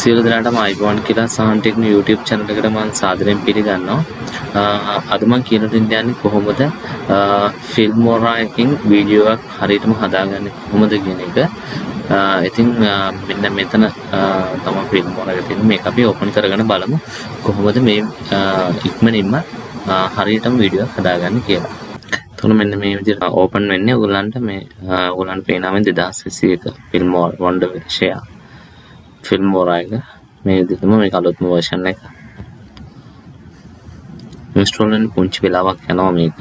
සියලු දෙනාටම අයිබෝන් කියලා සහන් ටෙක්නෝ YouTube channel එකට මම සාදරයෙන් පිළිගන්නවා. අද මම කියලා දෙන්න යන්නේ කොහොමද Filmora එකකින් වීඩියෝ එකක් හරියටම හදාගන්නේ කොහොමද කියන එක. ඉතින් මෙන්න මෙතන තමයි Filmora එක තියෙන්නේ. මේක අපි ඕපන් කරගෙන බලමු කොහොමද මේ ඉක්මනින්ම හරියටම වීඩියෝ එකක් හදාගන්නේ කියලා. එතකොට මෙන්න මේ විදිහට ඕපන් වෙන්නේ ඔයගලන්ට මේ ඔයගලන්ට පේනවා 2021 Filmora Wondershare Filmora එක මේ විදිහටම මේක අලුත්ම version එක install වෙන්න පුංචි වෙලාවක් යනවා මේක.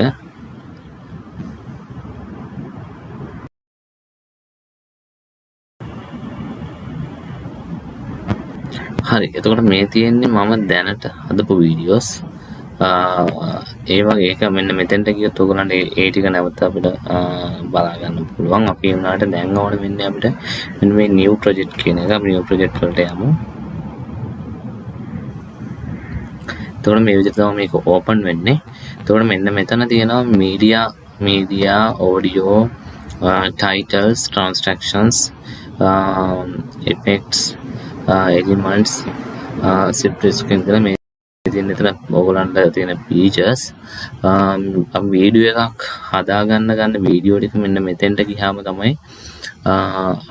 හරි එතකොට මේ තියෙන්නේ මම දැනට හදපු වීඩියෝස් ඒ වගේ එක මෙන්න මෙතෙන්ට ගියොත් ඔයගලන්ට ඒ ටික නැවත අපිට බලා ගන්න පුළුවන්. අපි උනාට දැන් ඕනේ වෙන්නේ අපිට මෙන්න මේ new project කියන එක. අපි new project වලට යමු. එතකොට මේ විදිහට තමයි මේක open වෙන්නේ. එතකොට මෙන්න මෙතන තියෙනවා media audio titles transactions effects elements split screen කියලා මේ ඉතින් එතන ඔයගලන්ට තියෙන features අපි වීඩියෝ එකක් හදාගන්න වීඩියෝ ටික මෙන්න මෙතෙන්ට ගියාම තමයි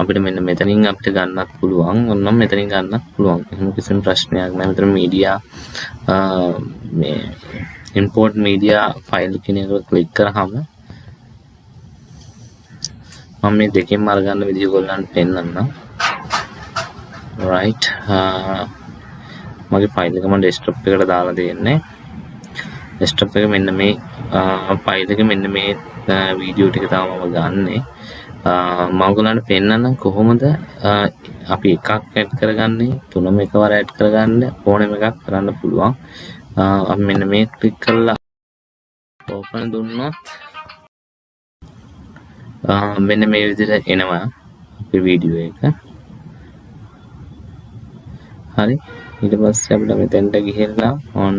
අපිට මෙන්න මෙතනින් අපිට ගන්නත් පුළුවන්. ඔන්නම් මෙතනින් ගන්නත් පුළුවන්. එහෙම කිසිම ප්‍රශ්නයක් නැහැ. මෙතන media මේ import media file කියන එක ක්ලික් කරාම මම මේ දෙකෙන්ම අරගන්න විදිහ ඔයගලන්ට පෙන්නන්නම්. right මගේ ෆයිල් එක මම ඩෙස්ක්ටොප් එකට දාලා තියෙන්නේ. ඩෙස්ක්ටොප් එක මෙන්න මේ ෆයිල් එක මෙන්න මේ වීඩියෝ ටික තමයි මම ගන්නෙ. මම ඔයගලන්ට පෙන්නන්න කොහොමද අපි එකක් ඇඩ් කරගන්නේ තුනම එකවර ඇඩ් කරගන්න ඕනෙම එකක් කරන්න පුළුවන්. අපි මෙන්න මේ ක්ලික් කරලා ඕපන් දුන්නොත් මෙන්න මේ විදිහට එනවා අපේ වීඩියෝ එක. හරි ඊට පස්සේ අපිට මෙතෙන්ට ගිහිල්ලා ඕන්න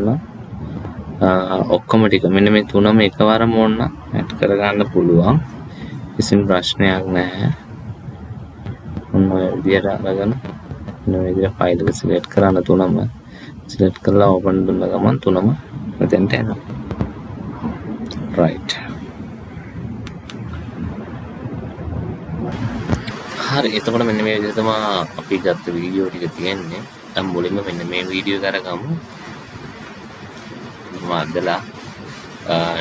ඔක්කොම ටික මෙන්න මේ තුනම එකවරම ඕන්න ඇඩ් කරගන්න පුළුවන්. කිසිම ප්‍රශ්නයක් නැහැ. ඔන්න ඔය විදිහට අරගෙන මෙන්න මේ විදිහට ෆයිල් එක සිලෙක්ට් කරන්න තුනම සිලෙක්ට් කරලා ඕපන් දුන්න ගමන් තුනම මෙතෙන්ට එනවා. right හරි එතකොට මෙන්න මේ විදිහට තමයි අපි ගත්ත වීඩියෝ ටික තියෙන්නේ. දැන් මුලින්ම මෙන්න මේ වීඩියෝ එක අරගමු. මම අදලා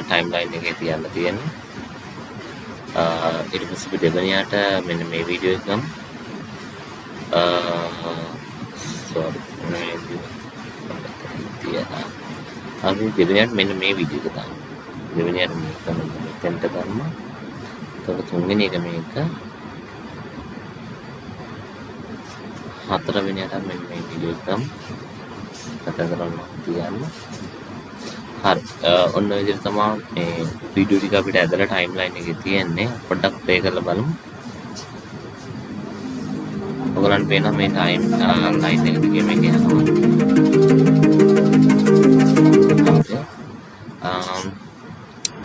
ටයිම්ලයින් එකේ තියන්න තියෙන්නේ. ඊට පස්සේ දෙවෙනියට මෙන්න මේ වීඩියෝ එක ගමු. sorry මේ තියලා අපි දෙවෙනියට මෙන්න මේ වීඩියෝ එක දාමු. දෙවෙනියට මේක මෙතෙන්ට ගන්නවා. එතකොට තුන්වෙනි එක මේක හතරවෙනියට මෙන්න මේ වීඩියෝ එක ගමු. කතා කරන්න තියන්න. හරි ඔන්න ඔය විදිහට තමයි මේ වීඩියෝ ටික අපිට ඇදලා ටයිම්ලයින් එකේ තියෙන්නේ. පොඩ්ඩක් ප්ලේ කරලා බලමු. ඔයගලන්ට පේනවා මේ ටයිම්ලයින් එක දිගේ මේක යනවා.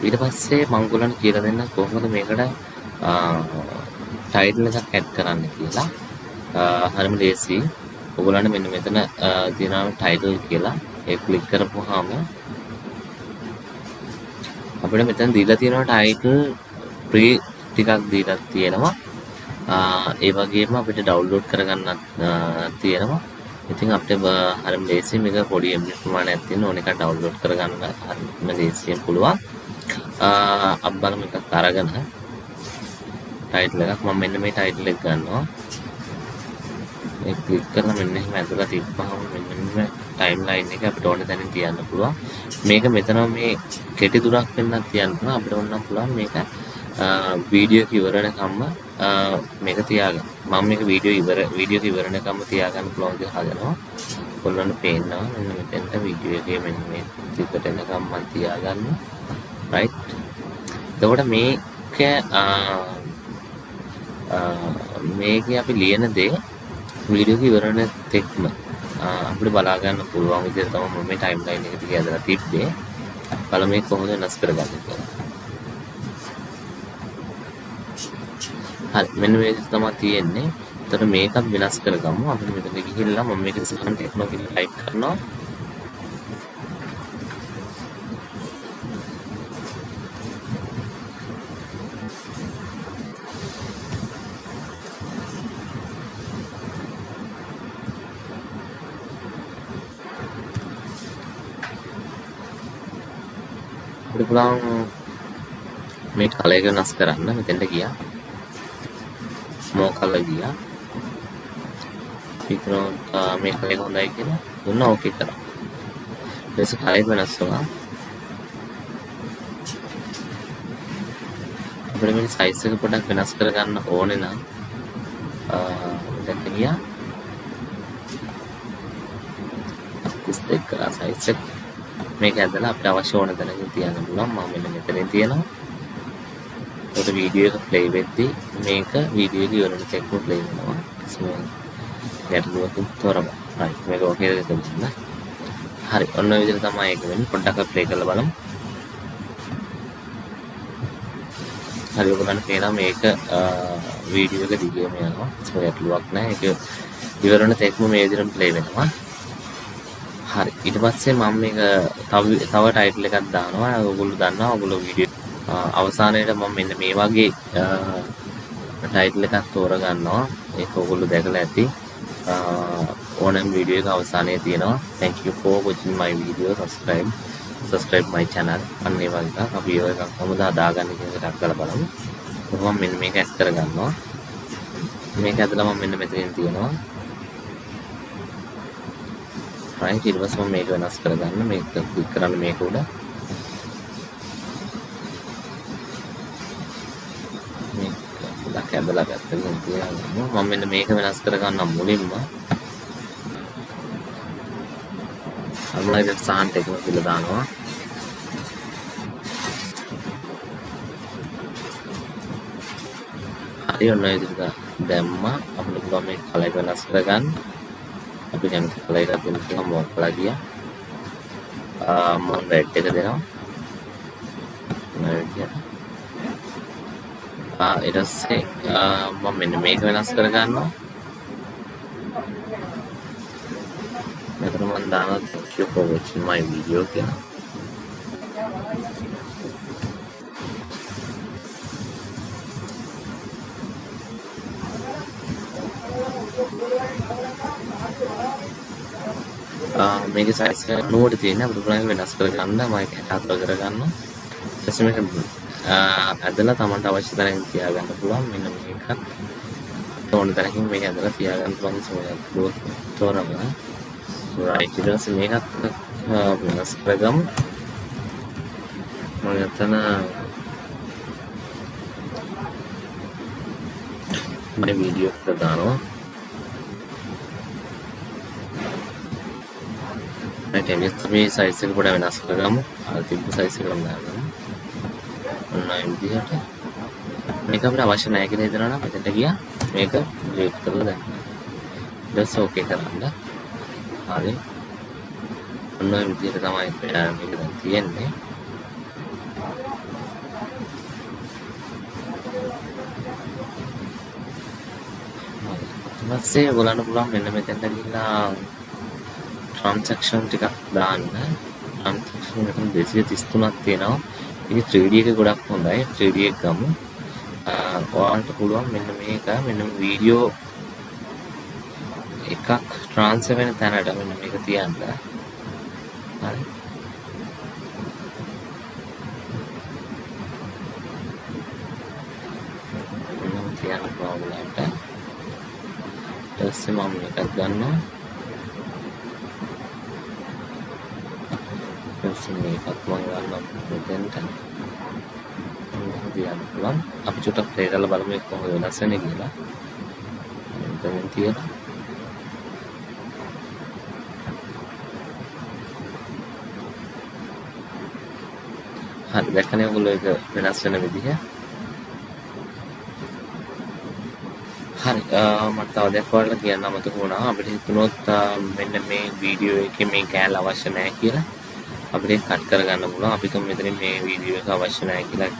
ඊට පස්සේ මම ඔයගලන්ට කියලා දෙන්න කොහොමද මේකට ටයිටල් එකක් ඇඩ් කරන්න කියලා. හරිම ලේසි. ඔයගලන්ට මෙන්න මෙතන තියෙනවා ටයිටල් කියලා. ඒක ක්ලික් කරපුවාම අපිට මෙතන දීලා තියෙනවා ටයිටල් ප්‍රී ටිකක් දීලා තියෙනවා. ඒ වගේම අපිට ඩවුන්ලෝඩ් කරගන්නත් තියෙනවා. ඉතින් අපිට හරිම ලේසි මේක පොඩි MB ප්‍රමාණයක් තියෙන ඕන එකක් ඩවුන්ලෝඩ් කරගන්න හරිම ලේසියෙන් පුළුවන්. අපි බලමු එකක් අරගෙන ටයිටල් එකක් මම මෙන්න මේ ටයිටල් එක ගන්නවා. මේ ක්ලික් කරලා මෙන්න එහෙම ඇදලා තිබ්බහම මෙන්න මේ ටයිම්ලයින් එක අපිට ඕන තැනින් තියන්න පුළුවන්. මේක මෙතන මේ කෙටි දුරක් වෙන්නත් තියන්න පුළුවන්. අපිට ඕනනම් පුළුවන් මේක වීඩියෝ එක ඉවර වෙනකම්ම මේක තියාගන්න. මම මේක වීඩියෝ එක ඉවර වෙනකම්ම තියාගන්න පුළුවන් කියලා හදනවා. ඔයගොල්ලන්ට පේනවා මෙන්න මෙතෙන්ට වීඩියෝ එකේ මෙන්න මේ ටිකට එනකම් මම තියාගන්නවා. right එතකොට මේකේ අපි ලියන දේ වීඩියෝ එක ඉවර වෙන තෙක්ම අපිට බලා ගන්න පුළුවන් විදිහට තමයි මම මේ ටයිම්ලයින් එක දිගේ ඇදලා තිබ්බේ. බලමු මේක කොහොමද වෙනස් කරගන්නේ කියලා. හරි මෙන්න මේ විදිහට තමයි තියෙන්නේ. එතකොට මේකත් වෙනස් කරගමු. අපි මෙතන ගිහිල්ලා මම මේක සහන් ටෙක්නෝ කියලා ටයිප් කරනවා. අපිට පුළුවන් මේ කලර් එක වෙනස් කරන්න. මෙතෙන්ට ගියා. ස්මෝක් කලර් ගියා. හිතනවා මේ කලර් එක හොඳයි කියලා. දුන්නා ඕකේ කරා. ඊට පස්සේ කලර් වෙනස් වුණා. අපිට මේ සයිස් එක පොඩ්ඩක් වෙනස් කරගන්න ඕනේ නම් මෙතෙන්ට ගියා. 32 කරා සයිස් එක. මේක ඇදලා අපිට අවශ්‍ය ඕන තැනකින් තියන්න පුළුවන්. මම මෙන්න මෙතනින් තියනවා. ඒකට වීඩියෝ එක ප්ලේ වෙද්දී මේක වීඩියෝ එක ඉවරන තෙක්ම ප්ලේ වෙනවා. ගැටලුවකින් තොරව. හරි. මේක ඔකේ දෙන්න. හරි. ඔන්න ඔය විදිහට තමයි ඒක වෙන්නේ. පොඩ්ඩක් ප්ලේ කරලා බලමු. හරි. ඔයගොල්ලන්ට පේනවා මේක වීඩියෝ එක දිගටම යනවා. ඒක ගැටලුවක් නැහැ. ඒක ඉවරන තෙක්ම මේ විදිහටම ප්ලේ වෙනවා. හරි. ඊට පස්සේ මම මේක තව ටයිටල් එකක් දානවා. ඔයගොල්ලෝ දන්නවා ඔයගොල්ලෝ වීඩියෝ අවසානයේට මම මෙන්න මේ වගේ ටයිටල් එකක් තෝරගන්නවා. ඒක ඔයගොල්ලෝ දැකලා ඇති. ඕනම වීඩියෝ එක අවසානයේ තියෙනවා. Thank you for watching my video. Subscribe my channel. අන්න ඒ වගේ එකක් අපි ඔය එකක් කොහොමද හදාගන්නේ කියන එක ටක් කරලා බලමු. මම මෙන්න මේක ඇඩ් කරගන්නවා. මේක ඇදලා මම මෙන්න මෙතනින් තියෙනවා. right ඊට පස්සේ මම මේක වෙනස් කරගන්න. මේක ක්ලික් කරන්න මේක උඩ. මේක පොඩ්ඩක් ඇදලා පැත්තකින් තියනවා. මම මෙන්න මේක වෙනස් කරගන්න මුලින්ම අනුලයිදට සහන් ටෙක්නෝ කියලා දානවා. හරි ඔන්න ඔය විදිහට දැම්මා. අපිට පුළුවන් මේ කලර් එක වෙනස් කරගන්න. අපි කැමති කලර් එකක් දෙන්න පුළුවන්. මොකක් කලර් ගියා. මම රෙඩ් එක දෙනවා. ඊට පස්සේ මම මෙන්න මේක වෙනස් කරගන්නවා. මෙතන මම දානවා thank you for watching my video කියලා. මේකේ සයිස් එක නෝඩ් තියෙන අපිට පුළුවන් වෙනස් කරගන්න. මම ඒක හතර කරගන්නවා. ඊට පස්සේ මේක ඇදලා Tamanට අවශ්‍ය තැනකින් තියාගන්න පුළුවන්. මෙන්න මේකත් ඕන තැනකින් මේක ඇදලා තියාගන්න පුළුවන්. ඒක තෝරනවා. right ඊට පස්සේ මේකත් වෙනස් කරගමු. මම යතන මේ වීඩියෝ එක දානවා. මේ සයිස් එක පොඩ්ඩක් වෙනස් කරගමු. අර තිබ්බ සයිස් එකම දාගමු. ඔන්න ඒ විදිහට මේක අපිට අවශ්‍ය නැහැ කියලා හිතනවා නම් මෙතනට ගියා. මේක ඩිලීට් කරලා දාන්න. ඊට ඕකේ කරන්න. හරි. ඔන්න ඒ විදිහට තමයි මේක දැන් තියෙන්නේ. ඊට පස්සේ ඔයගොල්ලන්ට පුළුවන් මෙන්න මෙතෙන්ට ගිහිල්ලා transaction ටිකක් දාන්න. transaction එක 233ක් තියෙනවා. ඒක 3D එක ගොඩක් හොඳයි. 3D එක ගමු. ඔයාලට පුළුවන් මෙන්න මේක මෙන්න වීඩියෝ එකක් ට්‍රාන්ස්ෆර් වෙන තැනට මෙන්න මේක තියන්න. හරි. මම තියන්න පුළුවන්. ඊට පස්සේ මම මේකත් ගන්නවා. මේකත් මම ගන්නවා මෙතෙන්ට. තියන්න පුළුවන්. අපි චුට්ටක් ප්ලේ කරලා බලමු ඒක කොහොමද වෙනස් වෙන්නේ කියලා. මෙතෙන් තියලා. හරි දැක්කනේ ඔයගොල්ලෝ ඒක වෙනස් වෙන විදිහ. හරි මට තව දෙයක් වලට කියන්න අමතක වුණා. අපිට හිතුනොත් මෙන්න මේ වීඩියෝ එකේ මේ කෑල්ල අවශ්‍ය නැහැ කියලා. අපිට ඒක කට් කරගන්න පුළුවන්. අපි මෙතන මේ වීඩියෝ එක අවශ්‍ය නැහැ කියලා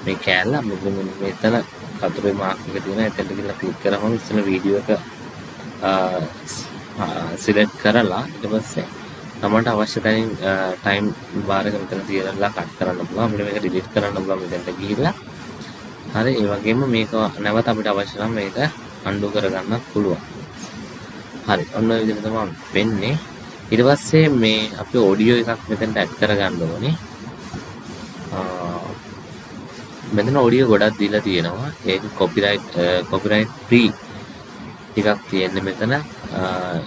මේ කෑල්ල මෙතන කතුරේ මාක් එක තියෙනවා. එතනට ගිහලා ක්ලික් කරාම ඉස්සෙල්ලා වීඩියෝ එක සිලෙක්ට් කරලා ඊට පස්සේ තමන්ට අවශ්‍ය තැනින් ටයිම් බාර් එක මෙතන තියලා කට් කරන්න පුළුවන්. අපිට මේක ඩිලීට් කරන්න පුළුවන් මෙතනට ගිහිල්ලා. හරි ඒ වගේම මේක නැවත අපිට අවශ්‍ය නම් මේක අන්ඩු කරගන්නත් පුළුවන්. හරි ඔන්න ඔය විදිහට තමයි වෙන්නේ. ඊට පස්සේ මේ අපි ඔඩියෝ එකක් මෙතනට ඇඩ් කරගන්න ඕනේ. මෙතන ඔඩියෝ ගොඩක් දීලා තියෙනවා. ඒක කොපිරයිට් ෆ්‍රී ටිකක් තියෙන්නේ මෙතන.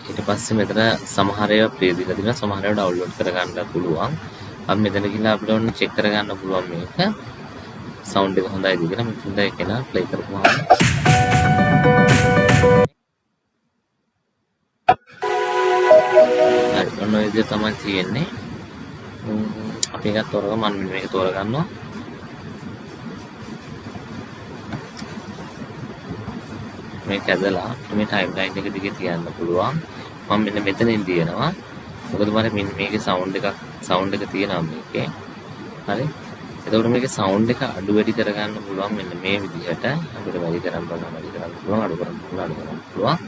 ඊට පස්සේ මෙතන සමහර ඒවා ෆ්‍රී දීලා තියෙනවා. සමහර ඒවා ඩවුන්ලෝඩ් කරගන්න පුළුවන්. අපි මෙතන ගිහලා අපිට ඕන චෙක් කරගන්න පුළුවන් මේක. සවුන්ඩ් එක හොඳයිද කියලා මෙතන ඒක නා ප්ලේ කරපුවාම හරි ඔන්න ඔය විදිහට තමයි තියෙන්නේ. අපි එකක් තෝරගමු. මම මේක තෝරගන්නවා. මේක ඇදලා මේ ටයිම් ලයින් එක දිගේ තියන්න පුළුවන්. මම මෙන්න මෙතනින් දිනනවා. මොකද මම මේකේ සවුන්ඩ් එක තියෙනවා මේකේ. හරි. එතකොට මේකේ සවුන්ඩ් එක අඩු වැඩි කරගන්න පුළුවන් මෙන්න මේ විදිහට. අපිට වැඩි කරන්න පුළුවන්, අඩු කරන්න පුළුවන්.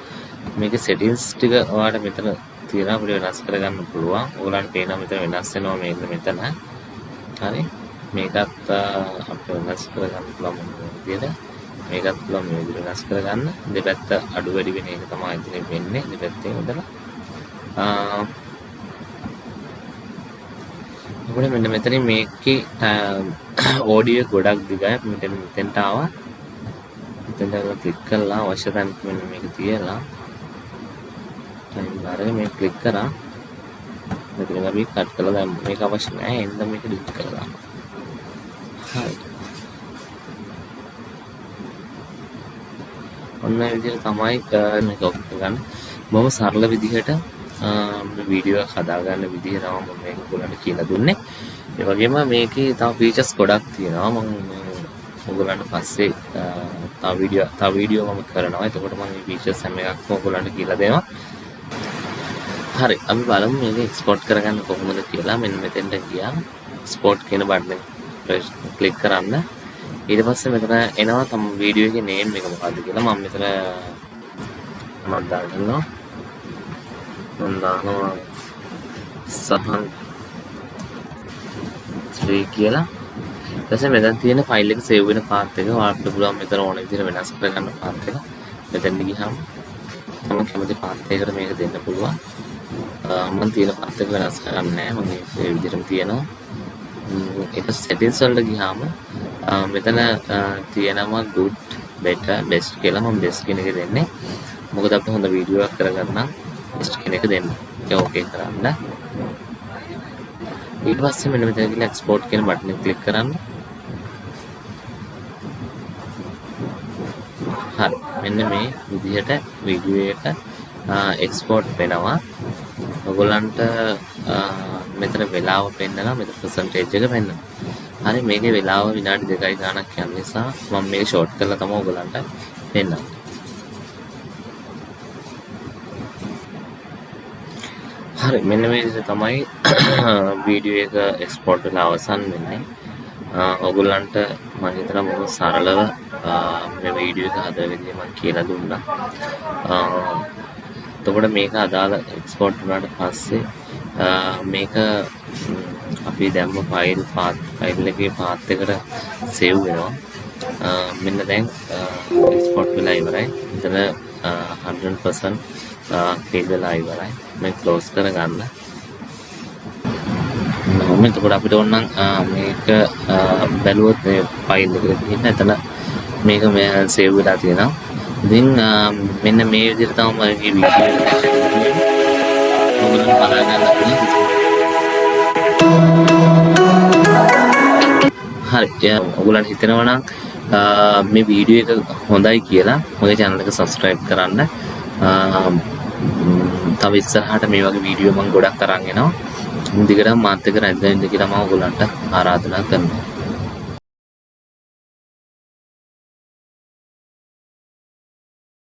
මේකේ settings ටික ඔයාලට මෙතන තියෙනවා. අපිට වෙනස් කරගන්න පුළුවන්. ඔයගලන්ට පේනවා මෙතන වෙනස් වෙනවා මේක මෙතන. හරි. මේකත් අපිට වෙනස් කරගන්න පුළුවන් විදිහට. මේකත් පුළුවන් මේ විදිහට වෙනස් කරගන්න. දෙපැත්ත අඩු වැඩි වෙන එක තමයි ඉතින් වෙන්නේ. දෙපැත්තේ හොදලා. අපිට මෙන්න මෙතනින් මේකේ ඔඩියෝ ගොඩක් දිගයි. මෙතෙන්ට ආවා. මෙතෙන්ට ක්ලික් කරලා අවශ්‍ය තැනට මෙන්න මේක තියලා ටයිම් බාරේ මේක ක්ලික් කරා. මෙතන අපි කට් කරලා දැන් මේක අවශ්‍ය නැහැ. එන්න මේක ඩිලීට් කරලා දාන්න. හරි. ඔන්න ඒ විදිහට තමයි මේක ඔෆ් කරගන්න. බොහොම සරල විදිහට වීඩියෝ එක හදාගන්න විදිහ තමයි මම මේක ඔයගොල්ලන්ට කියලා දුන්නේ. ඒ වගේම මේකේ තව ෆීචර්ස් ගොඩක් තියෙනවා. මම ඔයගොල්ලන්ට පස්සේ තව වීඩියෝ මම කරනවා. එතකොට මම මේ ෆීචර්ස් හැම එකක්ම ඔයගොල්ලන්ට කියලා දෙනවා. හරි අපි බලමු මේක එක්ස්පෝර්ට් කරගන්න කොහොමද කියලා. මෙන්න මෙතෙන්ට ගියා. එක්ස්පෝර්ට් කියන බටන් එක ක්ලික් කරන්න. ඊට පස්සේ මෙතන එනවා තම වීඩියෝ එකේ නේම් එක මොකක්ද කියලා. මම මෙතන දානවා. සහන් 3 කියලා. ඊට මෙතන තියෙන ෆයිල් එක සේව් වෙන පාත් එක ඔයාලට පුළුවන් මෙතන ඕන විදිහට වෙනස් කරගන්න පාත් එක. මෙතෙන් ගියහම මම කැමති පාත් එකකට මේක දෙන්න පුළුවන්. මම තියෙන පාත් එක වෙනස් කරන්නේ නැහැ. මම මේ විදිහටම තියෙනවා. ඒක settings වලට ගියාම මෙතන තියෙනවා good better best කියලා. මම best කියන එක දෙන්නේ. මොකද අපිට හොඳ වීඩියෝ එකක් කරගන්න best කියන එක දෙන්න. ඒක ඕකේ කරන්න. ඊට පස්සේ මෙන්න මෙතන ගිහලා export කියන බටන් එක ක්ලික් කරන්න. හරි. මෙන්න මේ විදිහට වීඩියෝ එක export වෙනවා. ඔයගොල්ලන්ට මෙතන වෙලාව පෙන්නනවා. මෙතන percentage එක පෙන්නනවා. හරි මේකේ වෙලාව විනාඩි 2යි ගාණක් යන නිසා මම මේක ෂෝට් කරලා තමයි ඔයගොල්ලන්ට පෙන්නන්නේ. හරි මෙන්න මේ විදිහට තමයි වීඩියෝ එක එක්ස්පෝර්ට් වෙලා අවසන් වෙන්නේ. ඔයගොල්ලන්ට මම හිතනවා බොහොම සරලව මේ වීඩියෝ එක හදන විදිහ මම කියලා දුන්නා. එතකොට මේක අදාළ එක්ස්පෝර්ට් වුණාට පස්සේ මේක අපි දැම්ම ෆයිල් එකේ පාත් එකට සේව් වෙනවා. මෙන්න දැන් එක්ස්පෝර්ට් වෙලා ඉවරයි. එතන 100% ෆීල් වෙලා ඉවරයි. මේක ක්ලෝස් කරගන්න. එතකොට අපිට ඕන නම් මේක බැලුවොත් මේ ෆයිල් එකට ගිහින් එතන මේක සේව් වෙලා තියෙනවා. ඉතින් මෙන්න මේ විදිහට තමයි මම මේ වීඩියෝ එක ඔයගොල්ලන්ට බලා ගන්න පුළුවන්. හරි ඔයගොල්ලන්ට හිතෙනවා නම් මේ වීඩියෝ එක හොඳයි කියලා මගේ channel එක subscribe කරන්න. තව ඉස්සරහට මේ වගේ වීඩියෝ මම ගොඩක් අරන් එනවා. දිගටම මාත් එක්ක රැඳෙන්න කියලා මම ඔයගොල්ලන්ට ආරාධනා කරනවා.